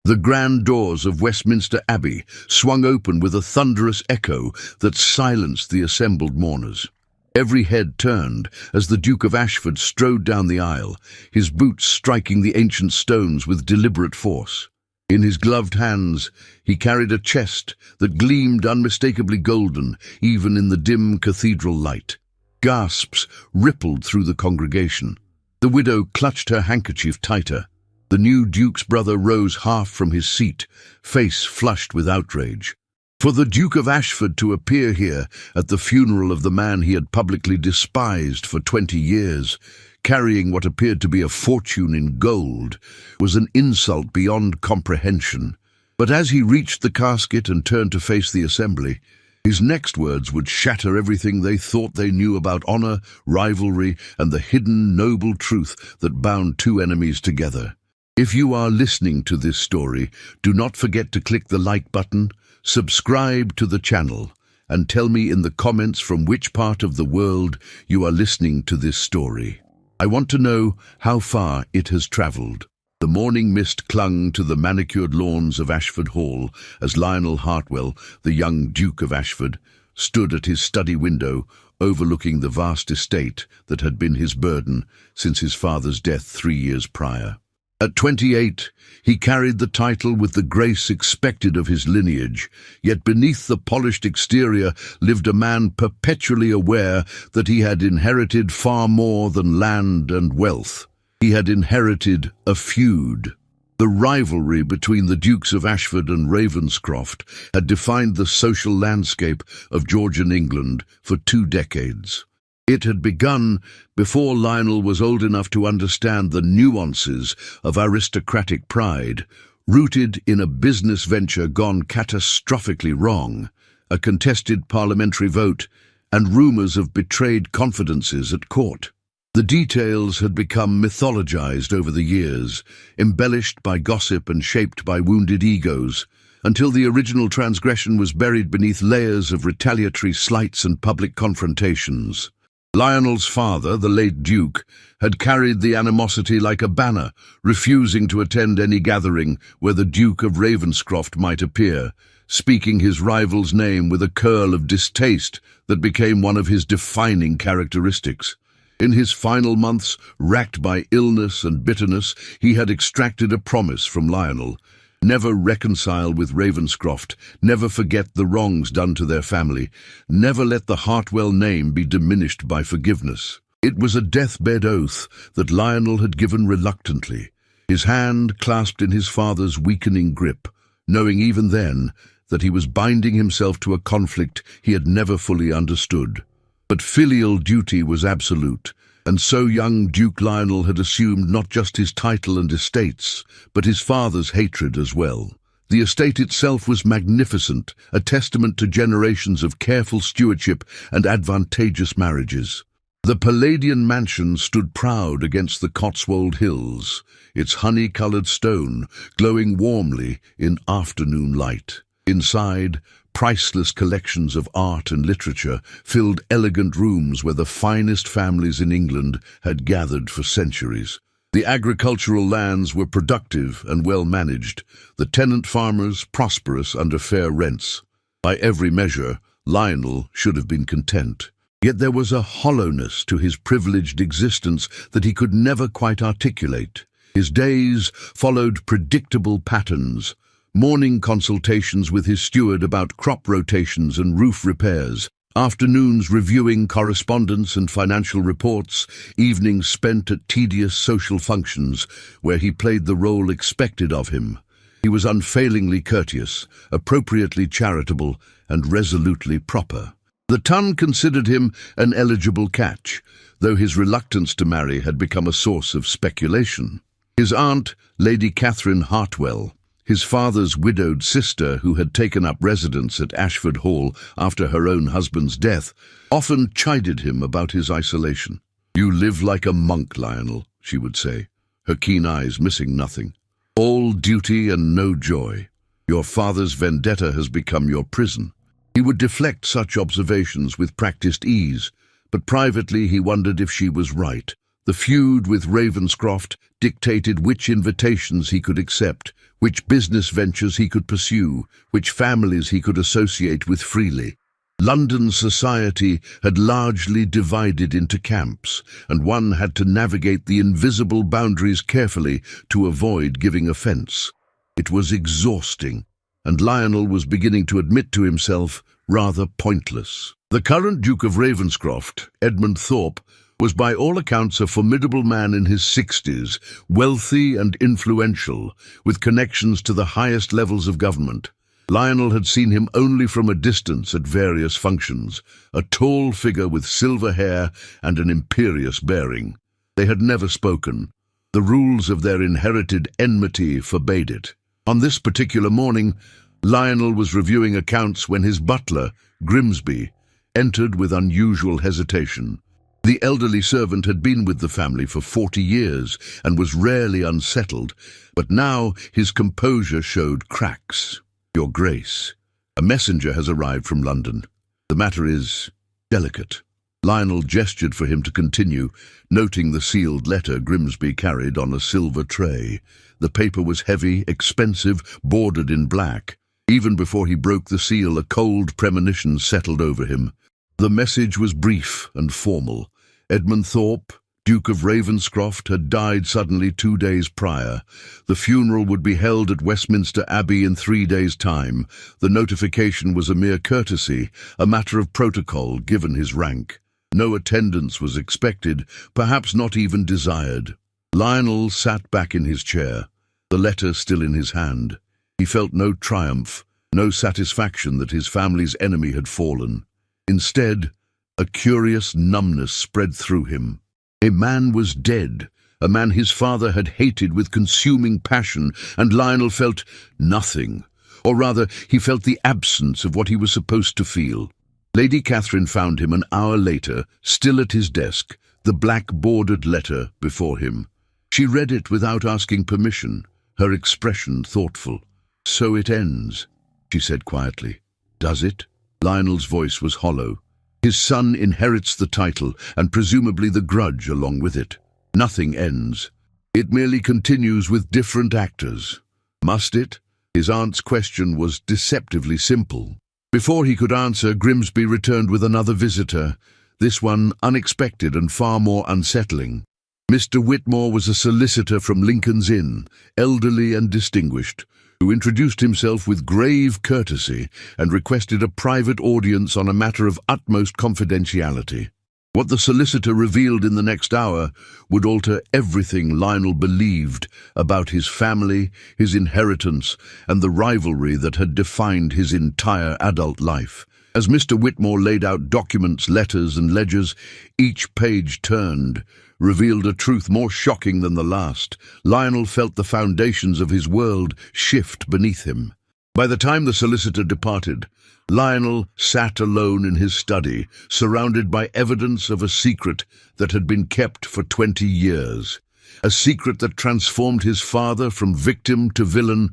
The grand doors of Westminster Abbey swung open with a thunderous echo that silenced the assembled mourners. Every head turned as the Duke of Ashford strode down the aisle, his boots striking the ancient stones with deliberate force. In his gloved hands, he carried a chest that gleamed unmistakably golden, even in the dim cathedral light. Gasps rippled through the congregation. The widow clutched her handkerchief tighter. The new Duke's brother rose half from his seat, face flushed with outrage. For the Duke of Ashford to appear here at the funeral of the man he had publicly despised for 20 years, carrying what appeared to be a fortune in gold, was an insult beyond comprehension. But as he reached the casket and turned to face the assembly, his next words would shatter everything they thought they knew about honor, rivalry, and the hidden noble truth that bound two enemies together. If you are listening to this story, do not forget to click the like button, subscribe to the channel, and tell me in the comments from which part of the world you are listening to this story. I want to know how far it has traveled. The morning mist clung to the manicured lawns of Ashford Hall as Lionel Hartwell, the young Duke of Ashford, stood at his study window overlooking the vast estate that had been his burden since his father's death 3 years prior. At 28, he carried the title with the grace expected of his lineage, yet beneath the polished exterior lived a man perpetually aware that he had inherited far more than land and wealth. He had inherited a feud. The rivalry between the Dukes of Ashford and Ravenscroft had defined the social landscape of Georgian England for 2 decades. It had begun before Lionel was old enough to understand the nuances of aristocratic pride, rooted in a business venture gone catastrophically wrong, a contested parliamentary vote, and rumours of betrayed confidences at court. The details had become mythologized over the years, embellished by gossip and shaped by wounded egos, until the original transgression was buried beneath layers of retaliatory slights and public confrontations. Lionel's father, the late Duke, had carried the animosity like a banner, refusing to attend any gathering where the Duke of Ravenscroft might appear, speaking his rival's name with a curl of distaste that became one of his defining characteristics. In his final months, racked by illness and bitterness, he had extracted a promise from Lionel: never reconcile with Ravenscroft, never forget the wrongs done to their family, never let the Hartwell name be diminished by forgiveness. It was a deathbed oath that Lionel had given reluctantly, his hand clasped in his father's weakening grip, knowing even then that he was binding himself to a conflict he had never fully understood. But filial duty was absolute, and so young Duke Lionel had assumed not just his title and estates, but his father's hatred as well. The estate itself was magnificent, a testament to generations of careful stewardship and advantageous marriages. The Palladian mansion stood proud against the Cotswold Hills, its honey-coloured stone glowing warmly in afternoon light. Inside, priceless collections of art and literature filled elegant rooms where the finest families in England had gathered for centuries. The agricultural lands were productive and well managed, the tenant farmers prosperous under fair rents. By every measure, Lionel should have been content. Yet there was a hollowness to his privileged existence that he could never quite articulate. His days followed predictable patterns: morning consultations with his steward about crop rotations and roof repairs, afternoons reviewing correspondence and financial reports, evenings spent at tedious social functions where he played the role expected of him. He was unfailingly courteous, appropriately charitable, and resolutely proper. The Tun considered him an eligible catch, though his reluctance to marry had become a source of speculation. His aunt, Lady Catherine Hartwell, his father's widowed sister who had taken up residence at Ashford Hall after her own husband's death, often chided him about his isolation. "You live like a monk, Lionel," she would say, her keen eyes missing nothing. "All duty and no joy. Your father's vendetta has become your prison." He would deflect such observations with practiced ease, but privately he wondered if she was right. The feud with Ravenscroft, dictated which invitations he could accept, which business ventures he could pursue, which families he could associate with freely. London society had largely divided into camps, and one had to navigate the invisible boundaries carefully to avoid giving offence. It was exhausting, and Lionel was beginning to admit to himself rather pointless. The current Duke of Ravenscroft, Edmund Thorpe, was by all accounts a formidable man in his 60s, wealthy and influential, with connections to the highest levels of government. Lionel had seen him only from a distance at various functions, a tall figure with silver hair and an imperious bearing. They had never spoken. The rules of their inherited enmity forbade it. On this particular morning, Lionel was reviewing accounts when his butler, Grimsby, entered with unusual hesitation. The elderly servant had been with the family for 40 years and was rarely unsettled, but now his composure showed cracks. "Your Grace, a messenger has arrived from London. The matter is delicate." Lionel gestured for him to continue, noting the sealed letter Grimsby carried on a silver tray. The paper was heavy, expensive, bordered in black. Even before he broke the seal, a cold premonition settled over him. The message was brief and formal. Edmund Thorpe, Duke of Ravenscroft, had died suddenly 2 days prior. The funeral would be held at Westminster Abbey in 3 days' time. The notification was a mere courtesy, a matter of protocol given his rank. No attendance was expected, perhaps not even desired. Lionel sat back in his chair, the letter still in his hand. He felt no triumph, no satisfaction that his family's enemy had fallen. Instead, a curious numbness spread through him. A man was dead, a man his father had hated with consuming passion, and Lionel felt nothing, or rather, he felt the absence of what he was supposed to feel. Lady Catherine found him an hour later, still at his desk, the black-bordered letter before him. She read it without asking permission, her expression thoughtful. "So it ends," she said quietly. "Does it?" Lionel's voice was hollow. His son inherits the title, and presumably the grudge along with it. Nothing ends. It merely continues with different actors. Must it? His aunt's question was deceptively simple. Before he could answer, Grimsby returned with another visitor, this one unexpected and far more unsettling. Mr. Whitmore was a solicitor from Lincoln's Inn, elderly and distinguished, who introduced himself with grave courtesy and requested a private audience on a matter of utmost confidentiality. What the solicitor revealed in the next hour would alter everything Lionel believed about his family, his inheritance, and the rivalry that had defined his entire adult life. As Mr. Whitmore laid out documents, letters, and ledgers, each page turned, revealed a truth more shocking than the last. Lionel felt the foundations of his world shift beneath him. By the time the solicitor departed, Lionel sat alone in his study, surrounded by evidence of a secret that had been kept for 20 years. A secret that transformed his father from victim to villain,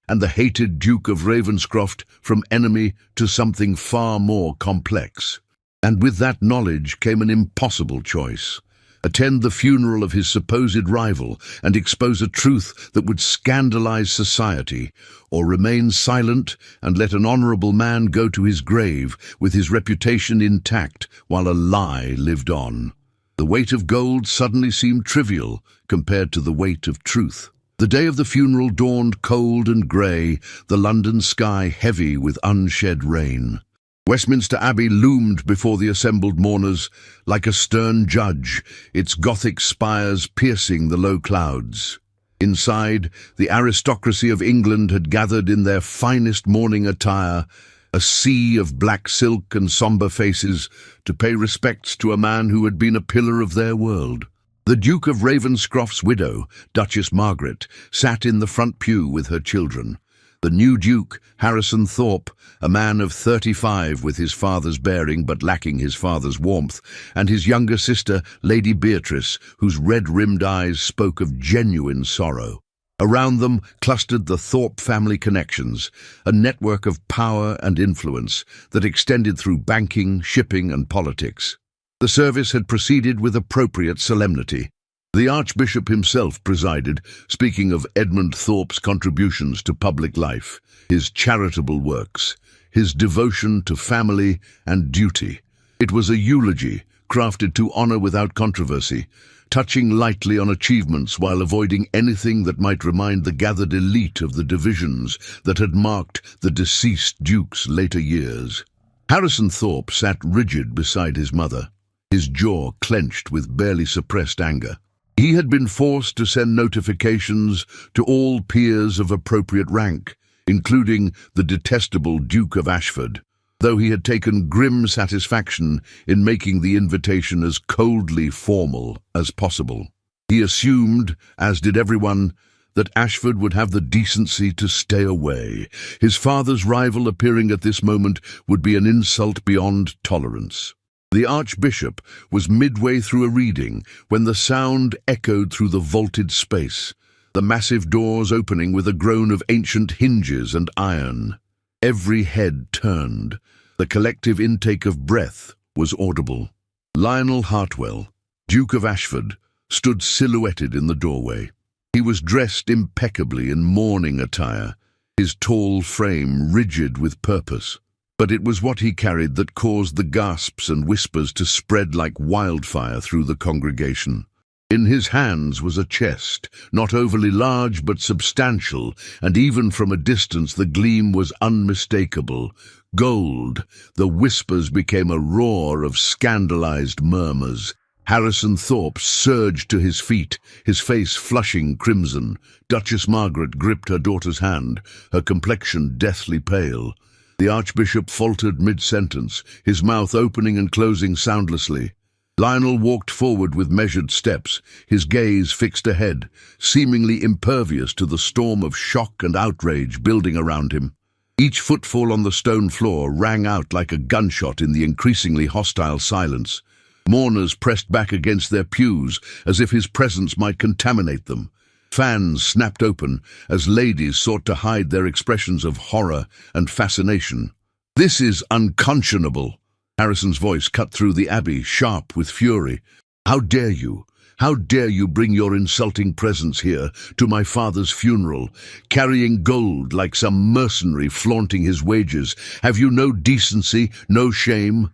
and the hated Duke of Ravenscroft from enemy to something far more complex. And with that knowledge came an impossible choice: attend the funeral of his supposed rival and expose a truth that would scandalize society, or remain silent and let an honorable man go to his grave with his reputation intact while a lie lived on. The weight of gold suddenly seemed trivial compared to the weight of truth. The day of the funeral dawned cold and grey, the London sky heavy with unshed rain. Westminster Abbey loomed before the assembled mourners like a stern judge, its Gothic spires piercing the low clouds. Inside, the aristocracy of England had gathered in their finest mourning attire, a sea of black silk and sombre faces, to pay respects to a man who had been a pillar of their world. The Duke of Ravenscroft's widow, Duchess Margaret, sat in the front pew with her children. The new Duke, Harrison Thorpe, a man of 35 with his father's bearing but lacking his father's warmth, and his younger sister, Lady Beatrice, whose red-rimmed eyes spoke of genuine sorrow. Around them clustered the Thorpe family connections, a network of power and influence that extended through banking, shipping, and politics. The service had proceeded with appropriate solemnity. The Archbishop himself presided, speaking of Edmund Thorpe's contributions to public life, his charitable works, his devotion to family and duty. It was a eulogy, crafted to honor without controversy, touching lightly on achievements while avoiding anything that might remind the gathered elite of the divisions that had marked the deceased Duke's later years. Harrison Thorpe sat rigid beside his mother, his jaw clenched with barely suppressed anger. He had been forced to send notifications to all peers of appropriate rank, including the detestable Duke of Ashford, though he had taken grim satisfaction in making the invitation as coldly formal as possible. He assumed, as did everyone, that Ashford would have the decency to stay away. His father's rival appearing at this moment would be an insult beyond tolerance. The Archbishop was midway through a reading when the sound echoed through the vaulted space, the massive doors opening with a groan of ancient hinges and iron. Every head turned. The collective intake of breath was audible. Lionel Hartwell, Duke of Ashford, stood silhouetted in the doorway. He was dressed impeccably in mourning attire, his tall frame rigid with purpose. But it was what he carried that caused the gasps and whispers to spread like wildfire through the congregation. In his hands was a chest, not overly large but substantial, and even from a distance the gleam was unmistakable. Gold. The whispers became a roar of scandalized murmurs. Harrison Thorpe surged to his feet, his face flushing crimson. Duchess Margaret gripped her daughter's hand, her complexion deathly pale. The Archbishop faltered mid-sentence, his mouth opening and closing soundlessly. Lionel walked forward with measured steps, his gaze fixed ahead, seemingly impervious to the storm of shock and outrage building around him. Each footfall on the stone floor rang out like a gunshot in the increasingly hostile silence. Mourners pressed back against their pews as if his presence might contaminate them. Fans snapped open as ladies sought to hide their expressions of horror and fascination. "This is unconscionable." Harrison's voice cut through the abbey, sharp with fury. "How dare you? How dare you bring your insulting presence here to my father's funeral, carrying gold like some mercenary flaunting his wages? Have you no decency, no shame?"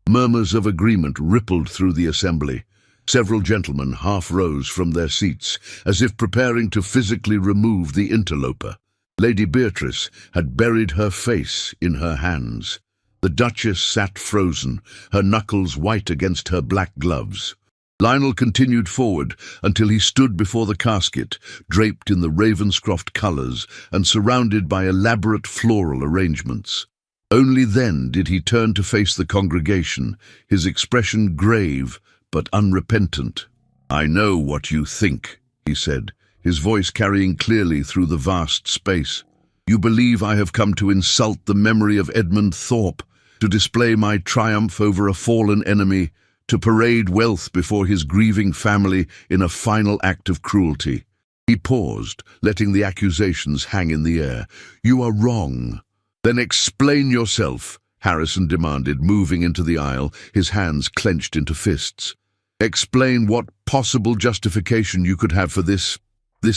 Murmurs of agreement rippled through the assembly. Several gentlemen half rose from their seats, as if preparing to physically remove the interloper. Lady Beatrice had buried her face in her hands. The Duchess sat frozen, her knuckles white against her black gloves. Lionel continued forward until he stood before the casket, draped in the Ravenscroft colours and surrounded by elaborate floral arrangements. Only then did he turn to face the congregation, his expression grave but unrepentant. "I know what you think," he said, his voice carrying clearly through the vast space. "You believe I have come to insult the memory of Edmund Thorpe, to display my triumph over a fallen enemy, to parade wealth before his grieving family in a final act of cruelty." He paused, letting the accusations hang in the air. "You are wrong." "Then explain yourself," Harrison demanded, moving into the aisle, his hands clenched into fists. "Explain what possible justification you could have for this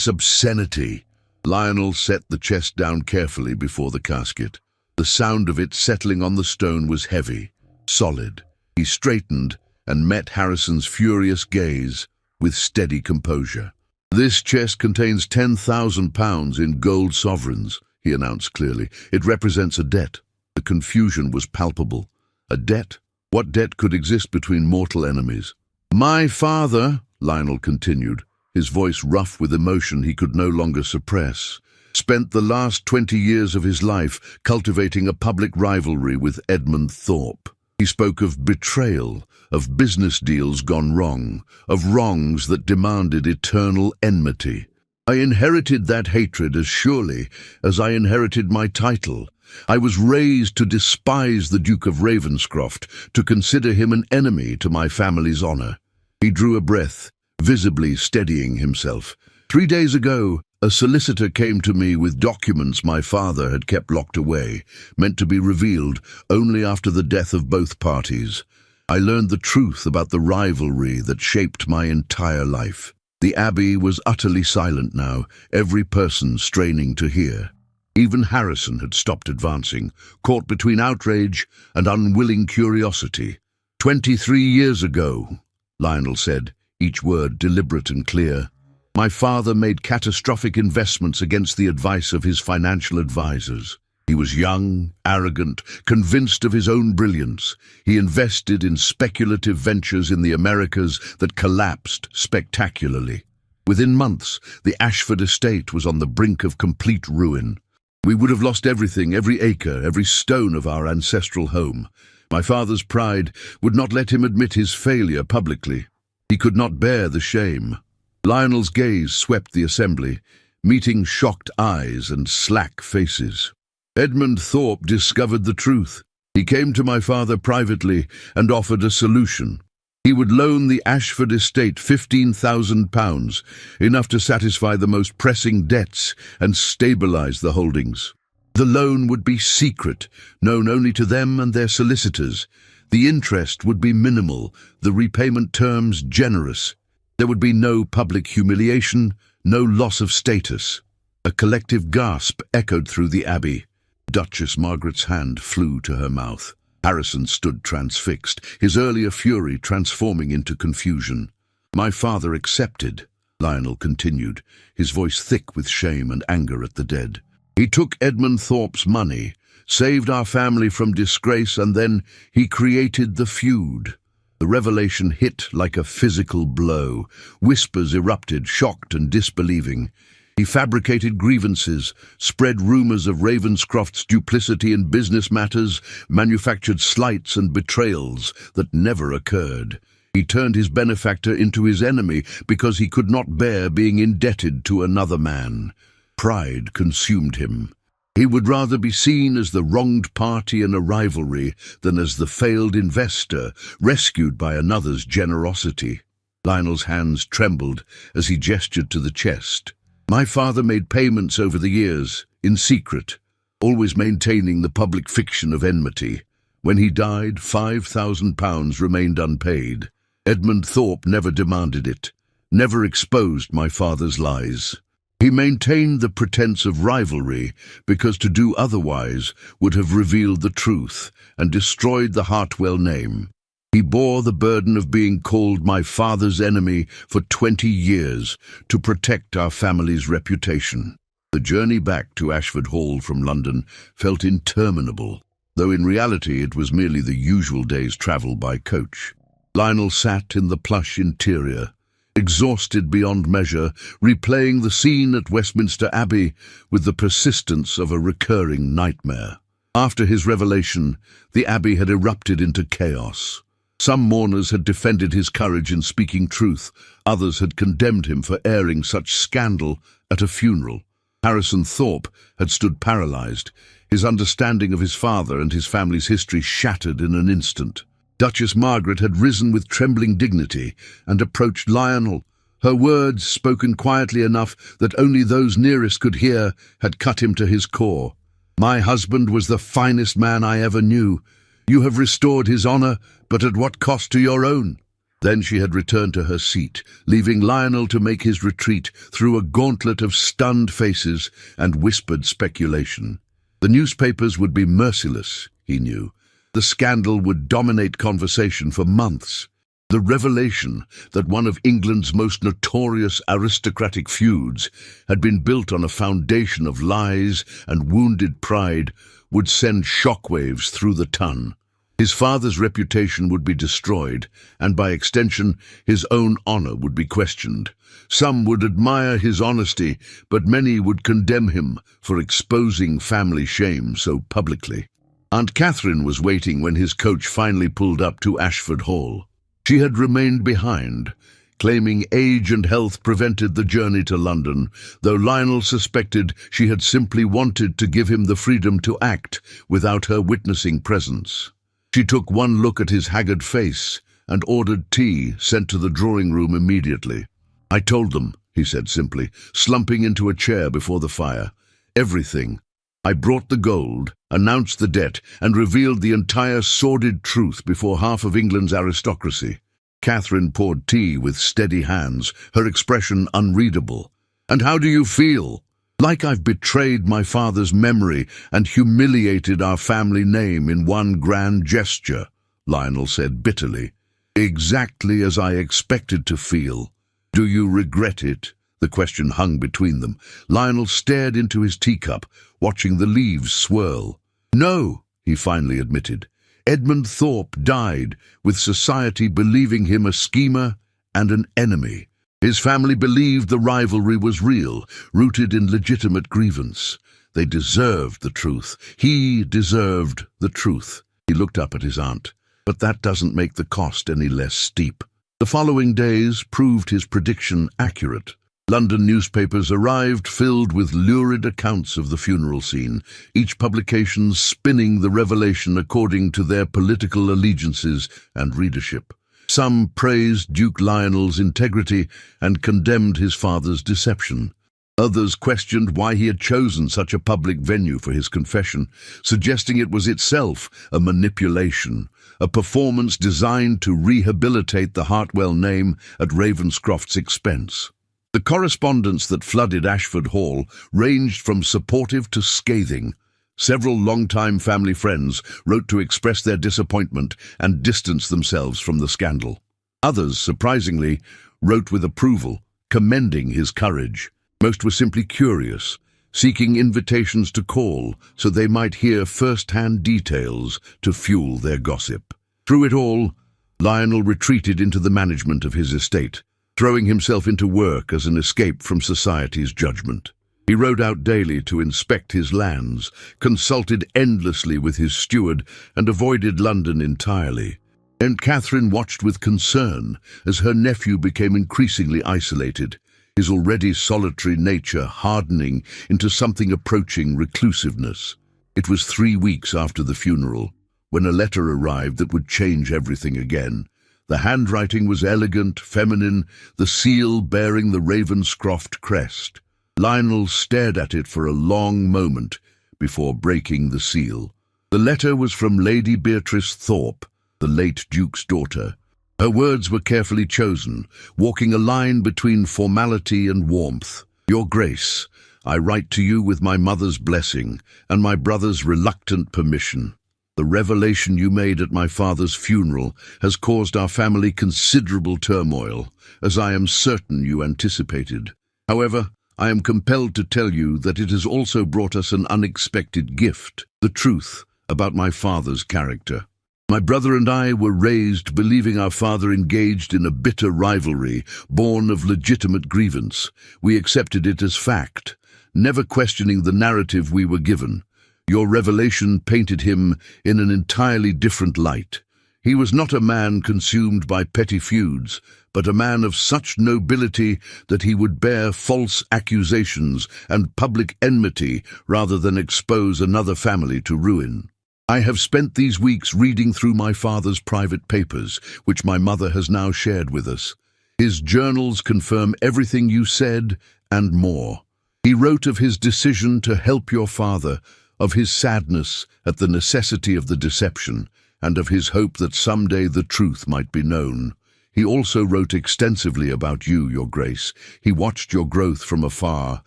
obscenity." Lionel set the chest down carefully before the casket. The sound of it settling on the stone was heavy, solid. He straightened and met Harrison's furious gaze with steady composure. "This chest contains £10,000 in gold sovereigns," he announced clearly. "It represents a debt." The confusion was palpable. A debt? What debt could exist between mortal enemies? "My father," Lionel continued, his voice rough with emotion he could no longer suppress, "spent the last 20 years of his life cultivating a public rivalry with Edmund Thorpe. He spoke of betrayal, of business deals gone wrong, of wrongs that demanded eternal enmity. I inherited that hatred as surely as I inherited my title. I was raised to despise the Duke of Ravenscroft, to consider him an enemy to my family's honor." He drew a breath, visibly steadying himself. 3 days ago, a solicitor came to me with documents my father had kept locked away, meant to be revealed only after the death of both parties. I learned the truth about the rivalry that shaped my entire life. The abbey was utterly silent now, every person straining to hear. Even Harrison had stopped advancing, caught between outrage and unwilling curiosity. 23 years ago, Lionel said, each word deliberate and clear, my father made catastrophic investments against the advice of his financial advisors. He was young, arrogant, convinced of his own brilliance. He invested in speculative ventures in the Americas that collapsed spectacularly. Within months, the Ashford estate was on the brink of complete ruin. We would have lost everything, every acre, every stone of our ancestral home. My father's pride would not let him admit his failure publicly. He could not bear the shame. Lionel's gaze swept the assembly, meeting shocked eyes and slack faces. Edmund Thorpe discovered the truth. He came to my father privately and offered a solution. He would loan the Ashford estate £15,000, enough to satisfy the most pressing debts and stabilize the holdings. The loan would be secret, known only to them and their solicitors. The interest would be minimal, the repayment terms generous. There would be no public humiliation, no loss of status. A collective gasp echoed through the abbey. Duchess Margaret's hand flew to her mouth. Harrison stood transfixed, his earlier fury transforming into confusion. My father accepted, Lionel continued, his voice thick with shame and anger at the dead. He took Edmund Thorpe's money, saved our family from disgrace, and then he created the feud. The revelation hit like a physical blow. Whispers erupted, shocked and disbelieving. He fabricated grievances, spread rumors of Ravenscroft's duplicity in business matters, manufactured slights and betrayals that never occurred. He turned his benefactor into his enemy because he could not bear being indebted to another man. Pride consumed him. He would rather be seen as the wronged party in a rivalry than as the failed investor, rescued by another's generosity. Lionel's hands trembled as he gestured to the chest. My father made payments over the years, in secret, always maintaining the public fiction of enmity. When he died, £5,000 remained unpaid. Edmund Thorpe never demanded it, never exposed my father's lies. He maintained the pretense of rivalry because to do otherwise would have revealed the truth and destroyed the Hartwell name. He bore the burden of being called my father's enemy for 20 years to protect our family's reputation. The journey back to Ashford Hall from London felt interminable, though in reality it was merely the usual day's travel by coach. Lionel sat in the plush interior, exhausted beyond measure, replaying the scene at Westminster Abbey with the persistence of a recurring nightmare. After his revelation, the Abbey had erupted into chaos. Some mourners had defended his courage in speaking truth, others had condemned him for airing such scandal at a funeral. Harrison Thorpe had stood paralyzed, his understanding of his father and his family's history shattered in an instant. Duchess Margaret had risen with trembling dignity and approached Lionel. Her words, spoken quietly enough that only those nearest could hear, had cut him to his core. My husband was the finest man I ever knew. You have restored his honor, but at what cost to your own? Then she had returned to her seat, leaving Lionel to make his retreat through a gauntlet of stunned faces and whispered speculation. The newspapers would be merciless, he knew. The scandal would dominate conversation for months. The revelation that one of England's most notorious aristocratic feuds had been built on a foundation of lies and wounded pride would send shockwaves through the ton. His father's reputation would be destroyed, and by extension, his own honor would be questioned. Some would admire his honesty, but many would condemn him for exposing family shame so publicly. Aunt Catherine was waiting when his coach finally pulled up to Ashford Hall. She had remained behind, claiming age and health prevented the journey to London, though Lionel suspected she had simply wanted to give him the freedom to act without her witnessing presence. She took one look at his haggard face and ordered tea sent to the drawing room immediately. I told them, he said simply, slumping into a chair before the fire. Everything. I brought the gold, announced the debt, and revealed the entire sordid truth before half of England's aristocracy. Catherine poured tea with steady hands, her expression unreadable. "And how do you feel?" "Like I've betrayed my father's memory and humiliated our family name in one grand gesture," Lionel said bitterly. "Exactly as I expected to feel. Do you regret it?" The question hung between them. Lionel stared into his teacup, watching the leaves swirl. "No," he finally admitted. "Edmund Thorpe died, with society believing him a schemer and an enemy. His family believed the rivalry was real, rooted in legitimate grievance. They deserved the truth. He deserved the truth." He looked up at his aunt. "But that doesn't make the cost any less steep." The following days proved his prediction accurate. London newspapers arrived filled with lurid accounts of the funeral scene, each publication spinning the revelation according to their political allegiances and readership. Some praised Duke Lionel's integrity and condemned his father's deception. Others questioned why he had chosen such a public venue for his confession, suggesting it was itself a manipulation, a performance designed to rehabilitate the Hartwell name at Ravenscroft's expense. The correspondence that flooded Ashford Hall ranged from supportive to scathing. Several longtime family friends wrote to express their disappointment and distance themselves from the scandal. Others, surprisingly, wrote with approval, commending his courage. Most were simply curious, seeking invitations to call so they might hear first-hand details to fuel their gossip. Through it all, Lionel retreated into the management of his estate, throwing himself into work as an escape from society's judgment. He rode out daily to inspect his lands, consulted endlessly with his steward, and avoided London entirely. And Catherine watched with concern as her nephew became increasingly isolated, his already solitary nature hardening into something approaching reclusiveness. It was 3 weeks after the funeral, when a letter arrived that would change everything again. The handwriting was elegant, feminine, the seal bearing the Ravenscroft crest. Lionel stared at it for a long moment before breaking the seal. The letter was from Lady Beatrice Thorpe, the late Duke's daughter. Her words were carefully chosen, walking a line between formality and warmth. "Your Grace, I write to you with my mother's blessing and my brother's reluctant permission. The revelation you made at my father's funeral has caused our family considerable turmoil, as I am certain you anticipated. However, I am compelled to tell you that it has also brought us an unexpected gift, the truth about my father's character. My brother and I were raised believing our father engaged in a bitter rivalry born of legitimate grievance. We accepted it as fact, never questioning the narrative we were given. Your revelation painted him in an entirely different light. He was not a man consumed by petty feuds, but a man of such nobility that he would bear false accusations and public enmity rather than expose another family to ruin. I have spent these weeks reading through my father's private papers, which my mother has now shared with us. His journals confirm everything you said and more. He wrote of his decision to help your father, of his sadness at the necessity of the deception, and of his hope that someday the truth might be known. He also wrote extensively about you, Your Grace. He watched your growth from afar,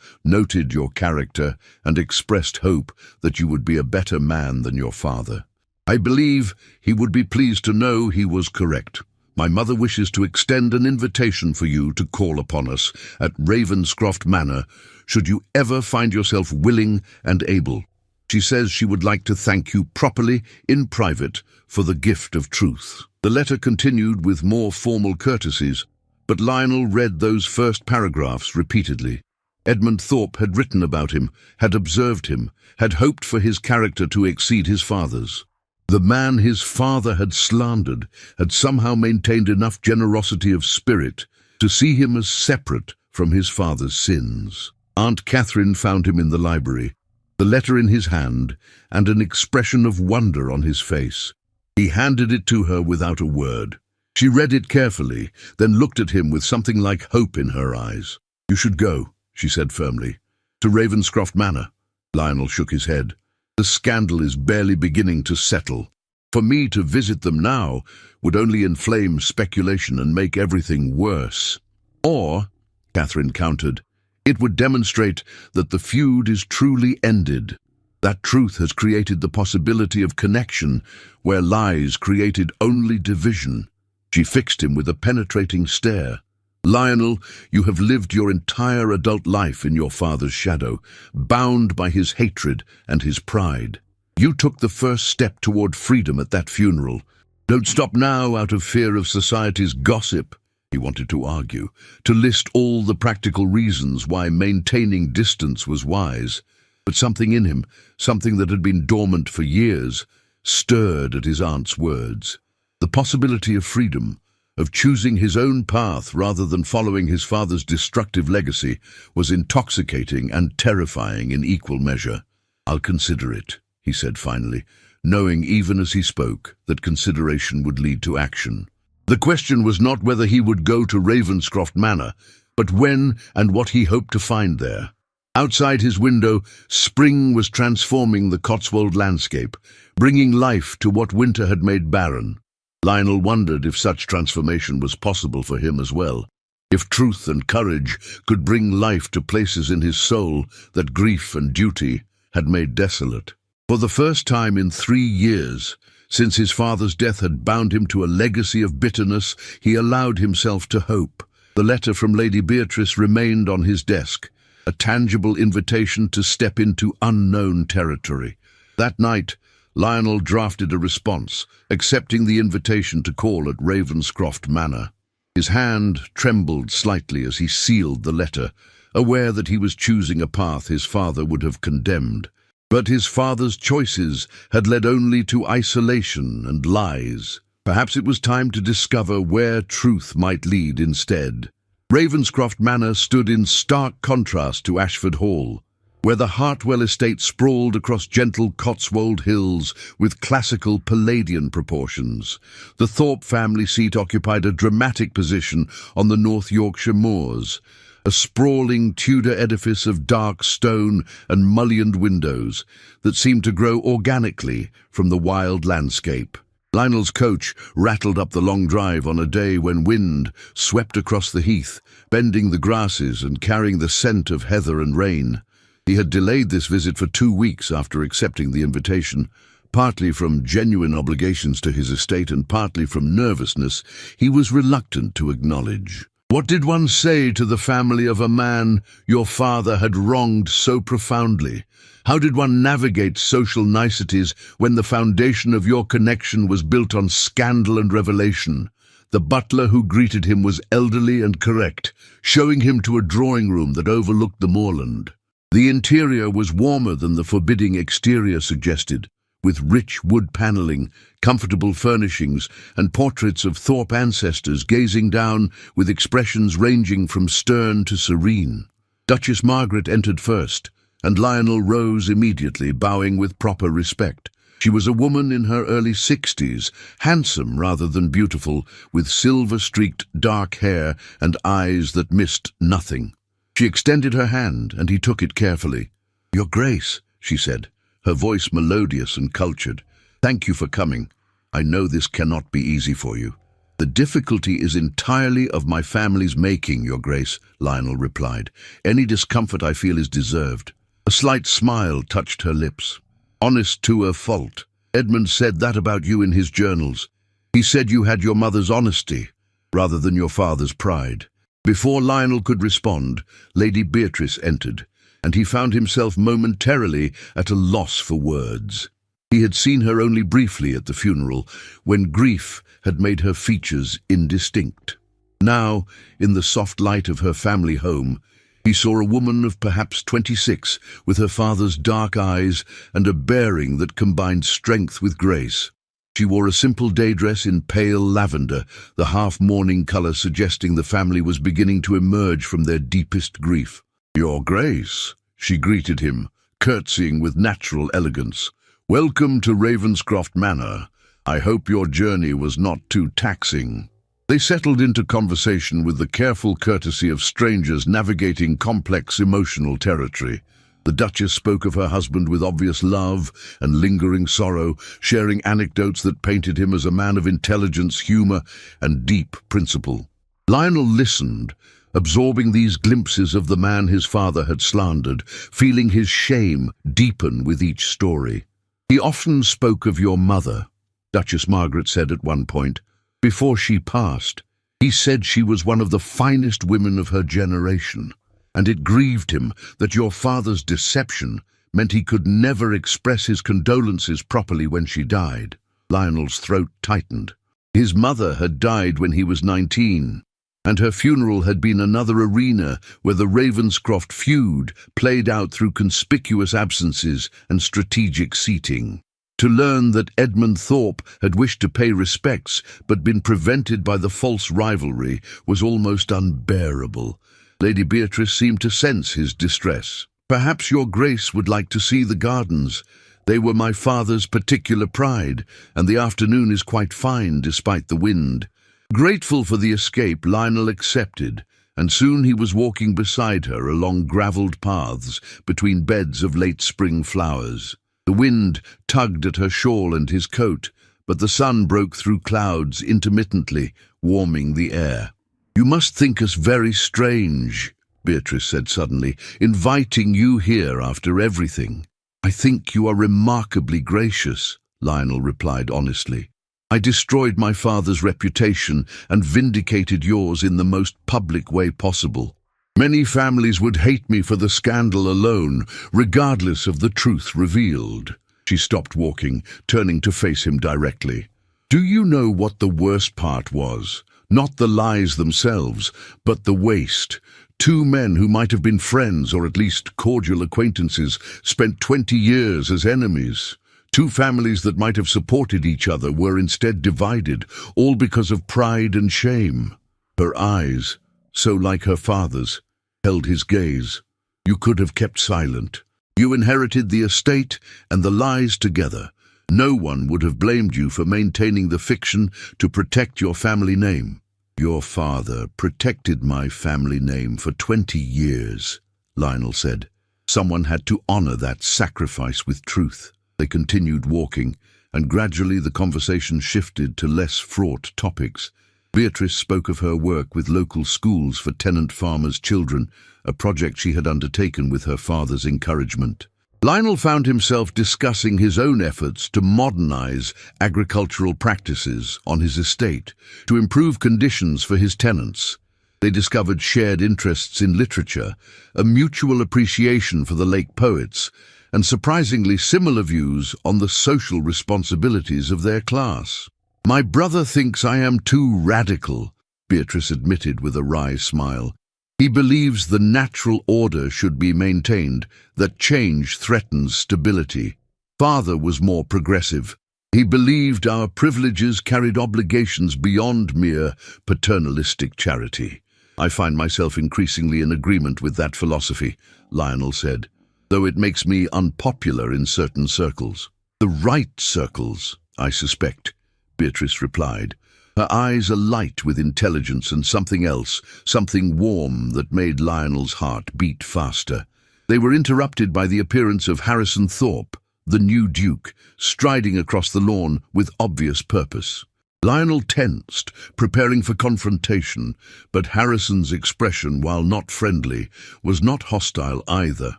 noted your character, and expressed hope that you would be a better man than your father. I believe he would be pleased to know he was correct. My mother wishes to extend an invitation for you to call upon us at Ravenscroft Manor, should you ever find yourself willing and able. She says she would like to thank you properly, in private, for the gift of truth. The letter continued with more formal courtesies, but Lionel read those first paragraphs repeatedly. Edmund Thorpe had written about him, had observed him, had hoped for his character to exceed his father's. The man his father had slandered had somehow maintained enough generosity of spirit to see him as separate from his father's sins. Aunt Catherine found him in the library, the letter in his hand, and an expression of wonder on his face. He handed it to her without a word. She read it carefully, then looked at him with something like hope in her eyes. "You should go," she said firmly. "To Ravenscroft Manor." Lionel shook his head. "The scandal is barely beginning to settle. For me to visit them now would only inflame speculation and make everything worse. Or, Catherine countered, it would demonstrate that the feud is truly ended. That truth has created the possibility of connection where lies created only division. She fixed him with a penetrating stare. Lionel, you have lived your entire adult life in your father's shadow, bound by his hatred and his pride. You took the first step toward freedom at that funeral. Don't stop now out of fear of society's gossip, he wanted to argue, to list all the practical reasons why maintaining distance was wise. But something in him, something that had been dormant for years, stirred at his aunt's words. The possibility of freedom, of choosing his own path rather than following his father's destructive legacy, was intoxicating and terrifying in equal measure. I'll consider it, he said finally, knowing even as he spoke that consideration would lead to action. The question was not whether he would go to Ravenscroft Manor, but when and what he hoped to find there. Outside his window, spring was transforming the Cotswold landscape, bringing life to what winter had made barren. Lionel wondered if such transformation was possible for him as well, if truth and courage could bring life to places in his soul that grief and duty had made desolate. For the first time in 3 years, since his father's death had bound him to a legacy of bitterness, he allowed himself to hope. The letter from Lady Beatrice remained on his desk, a tangible invitation to step into unknown territory. That night, Lionel drafted a response, accepting the invitation to call at Ravenscroft Manor. His hand trembled slightly as he sealed the letter, aware that he was choosing a path his father would have condemned. But his father's choices had led only to isolation and lies. Perhaps it was time to discover where truth might lead instead. Ravenscroft Manor stood in stark contrast to Ashford Hall, where the Hartwell estate sprawled across gentle Cotswold hills with classical Palladian proportions. The Thorpe family seat occupied a dramatic position on the North Yorkshire moors, a sprawling Tudor edifice of dark stone and mullioned windows that seemed to grow organically from the wild landscape. Lionel's coach rattled up the long drive on a day when wind swept across the heath, bending the grasses and carrying the scent of heather and rain. He had delayed this visit for 2 weeks after accepting the invitation, partly from genuine obligations to his estate and partly from nervousness he was reluctant to acknowledge. What did one say to the family of a man your father had wronged so profoundly? How did one navigate social niceties when the foundation of your connection was built on scandal and revelation? The butler who greeted him was elderly and correct, showing him to a drawing room that overlooked the moorland. The interior was warmer than the forbidding exterior suggested, with rich wood panelling, comfortable furnishings, and portraits of Thorpe ancestors gazing down with expressions ranging from stern to serene. Duchess Margaret entered first, and Lionel rose immediately, bowing with proper respect. She was a woman in her early 60s, handsome rather than beautiful, with silver-streaked dark hair and eyes that missed nothing. She extended her hand, and he took it carefully. "Your Grace," she said, her voice melodious and cultured. "Thank you for coming. I know this cannot be easy for you." "The difficulty is entirely of my family's making, Your Grace," Lionel replied. "Any discomfort I feel is deserved." A slight smile touched her lips. "Honest to a fault. Edmund said that about you in his journals. He said you had your mother's honesty, rather than your father's pride." Before Lionel could respond, Lady Beatrice entered, and he found himself momentarily at a loss for words. He had seen her only briefly at the funeral, when grief had made her features indistinct. Now, in the soft light of her family home, he saw a woman of perhaps 26, with her father's dark eyes and a bearing that combined strength with grace. She wore a simple day dress in pale lavender, the half-mourning colour suggesting the family was beginning to emerge from their deepest grief. "Your Grace," she greeted him, curtsying with natural elegance. "Welcome to Ravenscroft Manor. I hope your journey was not too taxing." They settled into conversation with the careful courtesy of strangers navigating complex emotional territory. The Duchess spoke of her husband with obvious love and lingering sorrow, sharing anecdotes that painted him as a man of intelligence, humour, and deep principle. Lionel listened, absorbing these glimpses of the man his father had slandered, feeling his shame deepen with each story. "He often spoke of your mother," Duchess Margaret said at one point, "before she passed. He said she was one of the finest women of her generation, and it grieved him that your father's deception meant he could never express his condolences properly when she died." Lionel's throat tightened. His mother had died when he was 19, and her funeral had been another arena where the Ravenscroft feud played out through conspicuous absences and strategic seating. To learn that Edmund Thorpe had wished to pay respects but been prevented by the false rivalry was almost unbearable. Lady Beatrice seemed to sense his distress. "Perhaps your Grace would like to see the gardens. They were my father's particular pride, and the afternoon is quite fine despite the wind." Grateful for the escape, Lionel accepted, and soon he was walking beside her along gravelled paths between beds of late spring flowers. The wind tugged at her shawl and his coat, but the sun broke through clouds intermittently, warming the air. "You must think us very strange," Beatrice said suddenly, "inviting you here after everything." "I think you are remarkably gracious," Lionel replied honestly. "I destroyed my father's reputation and vindicated yours in the most public way possible. Many families would hate me for the scandal alone, regardless of the truth revealed." She stopped walking, turning to face him directly. "Do you know what the worst part was? Not the lies themselves, but the waste. Two men who might have been friends, or at least cordial acquaintances, spent 20 years as enemies. Two families that might have supported each other were instead divided, all because of pride and shame." Her eyes, so like her father's, held his gaze. "You could have kept silent. You inherited the estate and the lies together. No one would have blamed you for maintaining the fiction to protect your family name." "Your father protected my family name for 20 years, Lionel said. "Someone had to honor that sacrifice with truth." They continued walking, and gradually the conversation shifted to less fraught topics. Beatrice spoke of her work with local schools for tenant farmers' children, a project she had undertaken with her father's encouragement. Lionel found himself discussing his own efforts to modernize agricultural practices on his estate, to improve conditions for his tenants. They discovered shared interests in literature, a mutual appreciation for the lake poets, and surprisingly similar views on the social responsibilities of their class. "My brother thinks I am too radical," Beatrice admitted with a wry smile. "He believes the natural order should be maintained, that change threatens stability. Father was more progressive. He believed our privileges carried obligations beyond mere paternalistic charity." "I find myself increasingly in agreement with that philosophy," Lionel said, "though it makes me unpopular in certain circles." "The right circles, I suspect," Beatrice replied, her eyes alight with intelligence and something else, something warm that made Lionel's heart beat faster. They were interrupted by the appearance of Harrison Thorpe, the new Duke, striding across the lawn with obvious purpose. Lionel tensed, preparing for confrontation, but Harrison's expression, while not friendly, was not hostile either.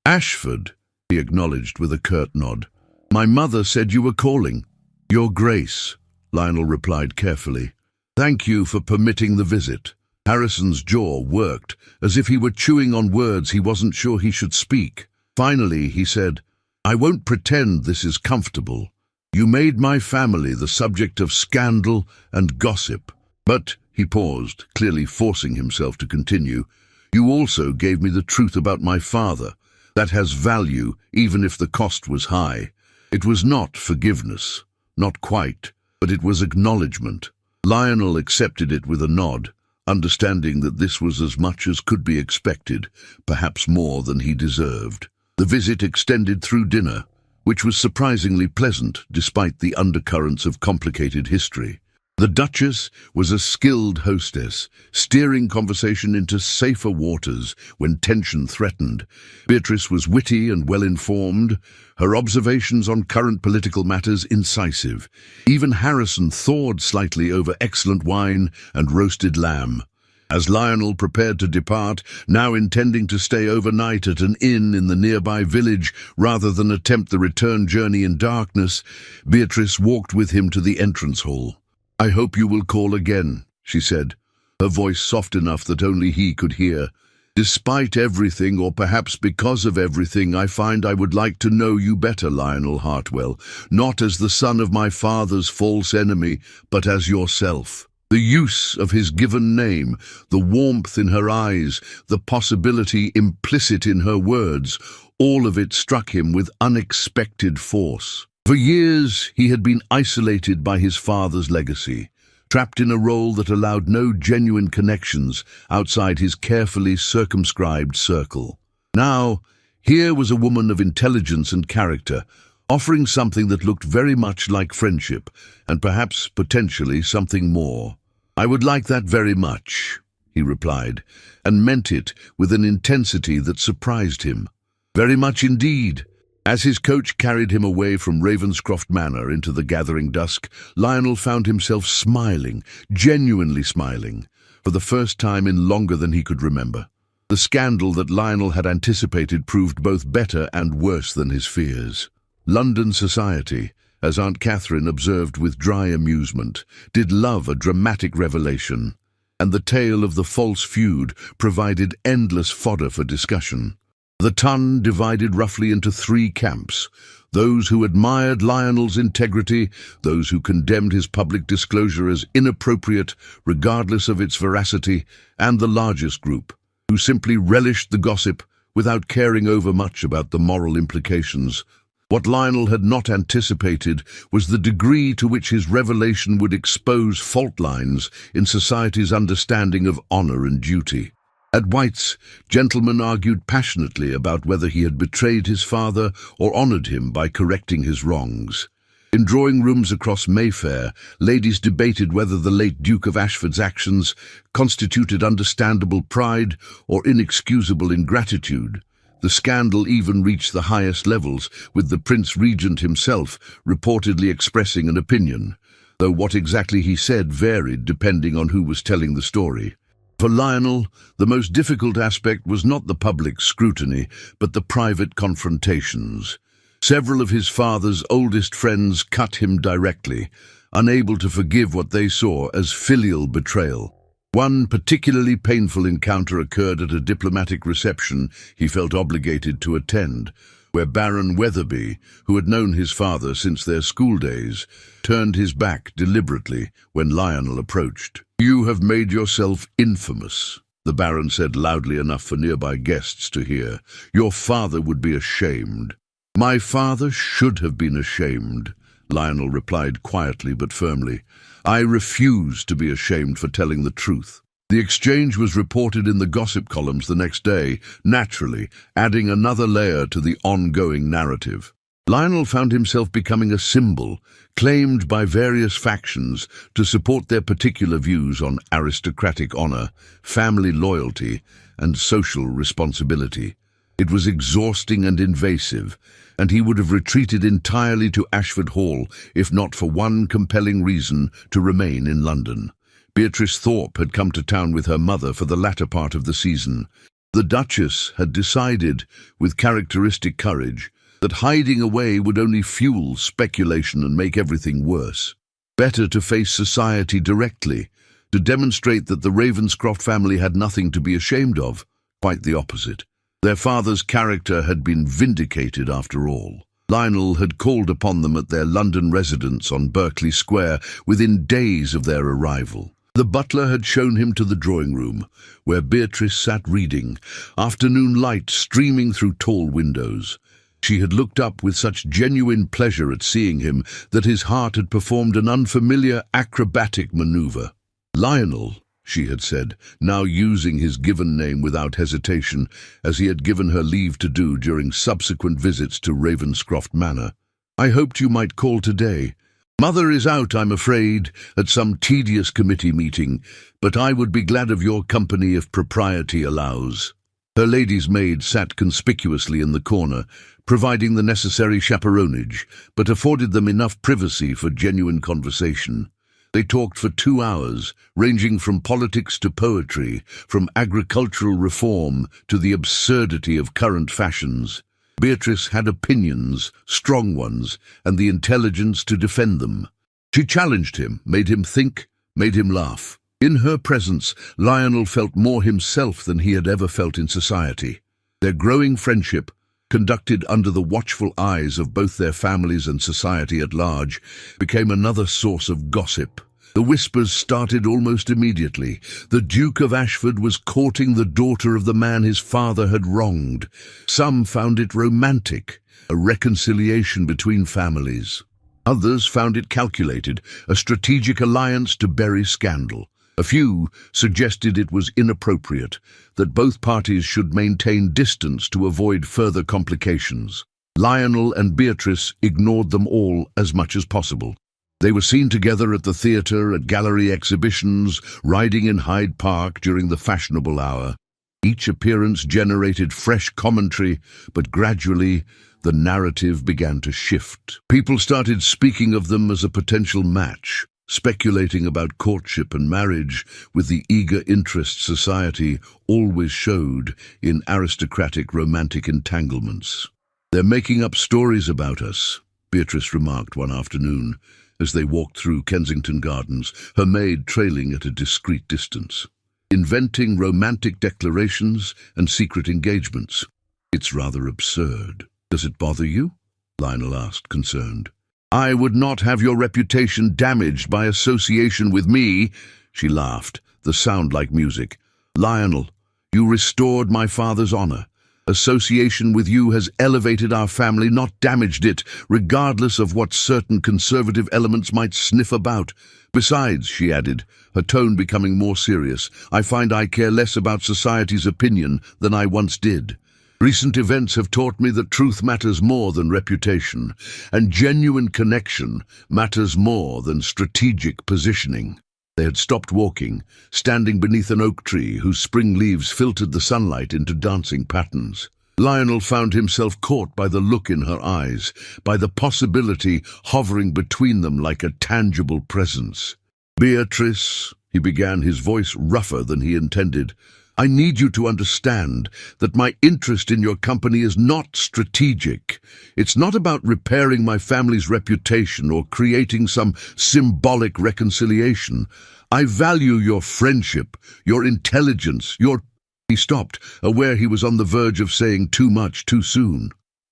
"Ashford," he acknowledged with a curt nod. "My mother said you were calling." "Your Grace," Lionel replied carefully. "Thank you for permitting the visit." Harrison's jaw worked, as if he were chewing on words he wasn't sure he should speak. Finally, he said, "I won't pretend this is comfortable. You made my family the subject of scandal and gossip. But," he paused, clearly forcing himself to continue, "you also gave me the truth about my father. That has value, even if the cost was high. It was not forgiveness, not quite, but it was acknowledgement." Lionel accepted it with a nod, understanding that this was as much as could be expected, perhaps more than he deserved. The visit extended through dinner, which was surprisingly pleasant despite the undercurrents of complicated history. The Duchess was a skilled hostess, steering conversation into safer waters when tension threatened. Beatrice was witty and well-informed, her observations on current political matters incisive. Even Harrison thawed slightly over excellent wine and roasted lamb. As Lionel prepared to depart, now intending to stay overnight at an inn in the nearby village rather than attempt the return journey in darkness, Beatrice walked with him to the entrance hall. "I hope you will call again," she said, her voice soft enough that only he could hear. "Despite everything, or perhaps because of everything, I find I would like to know you better, Lionel Hartwell, not as the son of my father's false enemy, but as yourself." The use of his given name, the warmth in her eyes, the possibility implicit in her words, all of it struck him with unexpected force. For years, he had been isolated by his father's legacy, trapped in a role that allowed no genuine connections outside his carefully circumscribed circle. Now, here was a woman of intelligence and character, offering something that looked very much like friendship, and perhaps potentially something more. "I would like that very much," he replied, and meant it with an intensity that surprised him. "Very much indeed." As his coach carried him away from Ravenscroft Manor into the gathering dusk, Lionel found himself smiling, genuinely smiling, for the first time in longer than he could remember. The scandal that Lionel had anticipated proved both better and worse than his fears. London society, as Aunt Catherine observed with dry amusement, did love a dramatic revelation, and the tale of the false feud provided endless fodder for discussion. The ton divided roughly into three camps: those who admired Lionel's integrity, those who condemned his public disclosure as inappropriate, regardless of its veracity, and the largest group, who simply relished the gossip without caring over much about the moral implications. What Lionel had not anticipated was the degree to which his revelation would expose fault lines in society's understanding of honor and duty. At White's, gentlemen argued passionately about whether he had betrayed his father or honored him by correcting his wrongs. In drawing rooms across Mayfair, ladies debated whether the late Duke of Ashford's actions constituted understandable pride or inexcusable ingratitude. The scandal even reached the highest levels, with the Prince Regent himself reportedly expressing an opinion, though what exactly he said varied depending on who was telling the story. For Lionel, the most difficult aspect was not the public scrutiny, but the private confrontations. Several of his father's oldest friends cut him directly, unable to forgive what they saw as filial betrayal. One particularly painful encounter occurred at a diplomatic reception he felt obligated to attend, where Baron Weatherby, who had known his father since their school days, turned his back deliberately when Lionel approached. "You have made yourself infamous," the Baron said loudly enough for nearby guests to hear. "Your father would be ashamed." "My father should have been ashamed," Lionel replied quietly but firmly. "I refuse to be ashamed for telling the truth." The exchange was reported in the gossip columns the next day, naturally, adding another layer to the ongoing narrative. Lionel found himself becoming a symbol, claimed by various factions to support their particular views on aristocratic honor, family loyalty, and social responsibility. It was exhausting and invasive, and he would have retreated entirely to Ashford Hall if not for one compelling reason to remain in London. Beatrice Thorpe had come to town with her mother for the latter part of the season. The Duchess had decided, with characteristic courage, that hiding away would only fuel speculation and make everything worse. Better to face society directly, to demonstrate that the Ravenscroft family had nothing to be ashamed of, quite the opposite. Their father's character had been vindicated after all. Lionel had called upon them at their London residence on Berkeley Square within days of their arrival. The butler had shown him to the drawing room, where Beatrice sat reading, afternoon light streaming through tall windows. She had looked up with such genuine pleasure at seeing him that his heart had performed an unfamiliar acrobatic maneuver. "Lionel," she had said, now using his given name without hesitation, as he had given her leave to do during subsequent visits to Ravenscroft Manor. "I hoped you might call today. Mother is out, I'm afraid, at some tedious committee meeting, but I would be glad of your company if propriety allows." Her lady's maid sat conspicuously in the corner, providing the necessary chaperonage, but afforded them enough privacy for genuine conversation. They talked for 2 hours, ranging from politics to poetry, from agricultural reform to the absurdity of current fashions. Beatrice had opinions, strong ones, and the intelligence to defend them. She challenged him, made him think, made him laugh. In her presence, Lionel felt more himself than he had ever felt in society. Their growing friendship, conducted under the watchful eyes of both their families and society at large, became another source of gossip. The whispers started almost immediately. The Duke of Ashford was courting the daughter of the man his father had wronged. Some found it romantic, a reconciliation between families. Others found it calculated, a strategic alliance to bury scandal. A few suggested it was inappropriate, that both parties should maintain distance to avoid further complications. Lionel and Beatrice ignored them all as much as possible. They were seen together at the theatre, at gallery exhibitions, riding in Hyde Park during the fashionable hour. Each appearance generated fresh commentary, but gradually the narrative began to shift. People started speaking of them as a potential match, speculating about courtship and marriage with the eager interest society always showed in aristocratic romantic entanglements. "They're making up stories about us," Beatrice remarked one afternoon, as they walked through Kensington Gardens, her maid trailing at a discreet distance. "Inventing romantic declarations and secret engagements. It's rather absurd." "Does it bother you?" Lionel asked, concerned. "I would not have your reputation damaged by association with me," she laughed, the sound like music. "Lionel, you restored my father's honor. Association with you has elevated our family, not damaged it, regardless of what certain conservative elements might sniff about. Besides," she added, her tone becoming more serious, "I find I care less about society's opinion than I once did. Recent events have taught me that truth matters more than reputation, and genuine connection matters more than strategic positioning." They had stopped walking, standing beneath an oak tree whose spring leaves filtered the sunlight into dancing patterns. Lionel found himself caught by the look in her eyes, by the possibility hovering between them like a tangible presence. "Beatrice," he began, his voice rougher than he intended, "I need you to understand that my interest in your company is not strategic. It's not about repairing my family's reputation or creating some symbolic reconciliation. I value your friendship, your intelligence, your—" He stopped, aware he was on the verge of saying too much too soon.